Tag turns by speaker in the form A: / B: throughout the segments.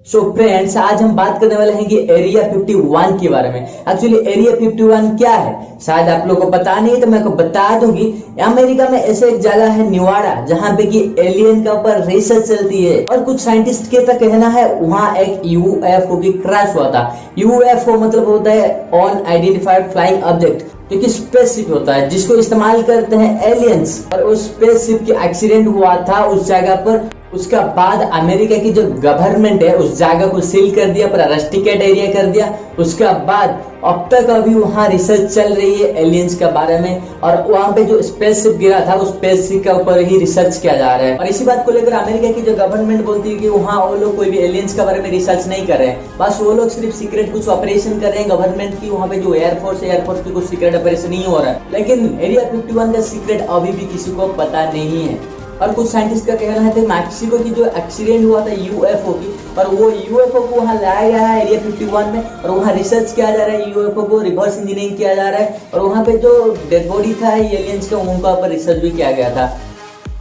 A: So friends, आज हम बात करने वाले हैं कि एरिया 51 के बारे में। एक्चुअली एरिया 51 क्या है, शायद आप लोगों को पता नहीं है, तो मैं आपको बता दूंगी। अमेरिका में ऐसे एक जगह है निवाड़ा, जहां पे कि एलियन के ऊपर रिसर्च चलती है और कुछ साइंटिस्ट के तक कहना है वहां एक यूएफओ की क्रैश हुआ था। यूएफओ मतलब होता है अनआइडेंटिफाइड फ्लाइंग ऑब्जेक्ट, जो कि स्पेसशिप होता है जिसको इस्तेमाल करते हैं एलियंस। और उस स्पेसशिप की एक्सीडेंट हुआ था उस जगह पर। उसका बाद अमेरिका की जो गवर्नमेंट है उस जगह को सील कर दिया, पूरा रस्टिकेट एरिया कर दिया। उसका बाद अब तक अभी वहां रिसर्च चल रही है एलियंस के बारे में, और वहां पे जो स्पेसशिप गिरा था उस स्पेसशिप के ऊपर ही रिसर्च किया जा रहा है। और इसी बात को लेकर अमेरिका की जो गवर्नमेंट बोलती है कि वहां वो लोग कोई भी एलियंस के बारे में रिसर्च नहीं कर रहे हैं, बस वो लोग सिर्फ सीक्रेट कुछ ऑपरेशन कर रहे हैं गवर्नमेंट की। वहां पे जो एयरफोर्स है, एयरफोर्स की कुछ सीक्रेट ऑपरेशन नहीं हो रहा है। लेकिन एरिया 51 का सीक्रेट अभी भी किसी को पता नहीं है। और कुछ साइंटिस्ट का कहना है कि मैक्सिको की जो एक्सीडेंट हुआ था यूएफओ की, और वो यूएफओ को वहां लाया गया है एरिया 51 में, और वहां रिसर्च किया जा रहा है। यूएफओ को रिवर्स इंजीनियरिंग किया जा रहा है, और वहां पे जो डेड बॉडी था एलियंस का, उनका ऊपर रिसर्च भी किया गया था।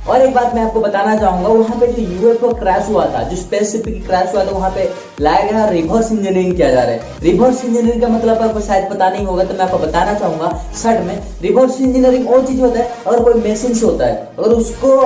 A: और एक बात मैं आपको बताना चाहूंगा, वहां पे जो यूएफओ क्रैश हुआ था, जो स्पेसशिप की क्रैश हुआ था, वहां पे लाया गया रिवर्स इंजीनियरिंग किया जा रहा है। रिवर्स इंजीनियरिंग का मतलब आपको शायद पता नहीं होगा, तो मैं आपको बताना चाहूंगा शॉर्ट में। रिवर्स इंजीनियरिंग वो चीज होता है, अगर कोई मशीन से होता है, अगर उसको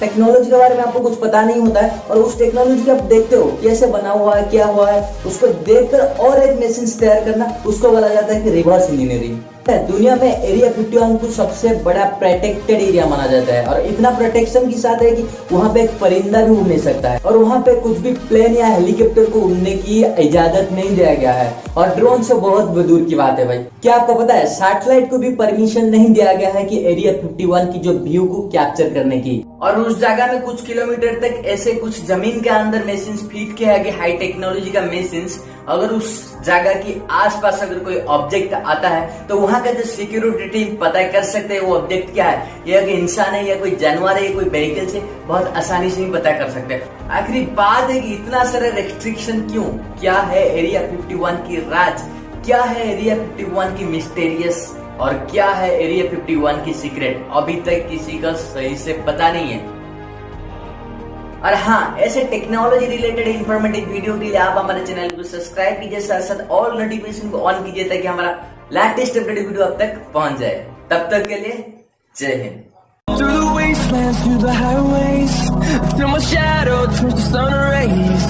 A: टेक्नोलॉजी के बारे में आपको कुछ पता नहीं होता है, और उस टेक्नोलॉजी को आप देखते हो कैसे बना हुआ है, क्या हुआ है, उसको देखकर और एक मशीन तैयार करना, उसको बोला जाता है कि रिवर्स इंजीनियरिंग। दुनिया में एरिया 51 को सबसे बड़ा प्रोटेक्टेड एरिया माना जाता है, और इतना प्रोटेक्शन के साथ है कि वहां पे एक परिंदा भी उड़ नहीं सकता है, और वहां पे कुछ भी प्लेन या हेलीकॉप्टर को उड़ने की इजाजत नहीं दिया गया है। और ड्रोन से बहुत दूर की बात है भाई। क्या आपको पता है, सैटेलाइट को भी परमिशन नहीं दिया गया है कि एरिया 51 की जो व्यू को कैप्चर करने की। और उस जगह में कुछ किलोमीटर तक ऐसे कुछ जमीन के अंदर मशीन फीड किया गया, हाई टेक्नोलॉजी का मशीन। अगर उस जगह की आसपास अगर कोई ऑब्जेक्ट आता है, तो वहां का जो सिक्योरिटी टीम पता कर सकते हैं वो ऑब्जेक्ट क्या है, या कोई इंसान है, या कोई जानवर है, या कोई व्हीकल से, बहुत आसानी से ही पता कर सकते हैं। आखिरी बात है कि इतना सारा रेस्ट्रिक्शन क्यों? क्या है एरिया 51 की राज? क्या है एरिया 51 की मिस्टीरियस? और क्या है एरिया 51 की सीक्रेट? अभी तक किसी का सही से पता नहीं है। और हाँ, ऐसे टेक्नोलॉजी रिलेटेड इंफॉर्मेटिव वीडियो के लिए आप हमारे चैनल को सब्सक्राइब कीजिए, साथ साथ ऑल नोटिफिकेशन को ऑन कीजिए, ताकि हमारा लेटेस्ट अपडेटेड वीडियो आप तक पहुंच जाए। तब तक के लिए जय Hind. Through the wastelands, through the highways, till my shadow turns to sun rays.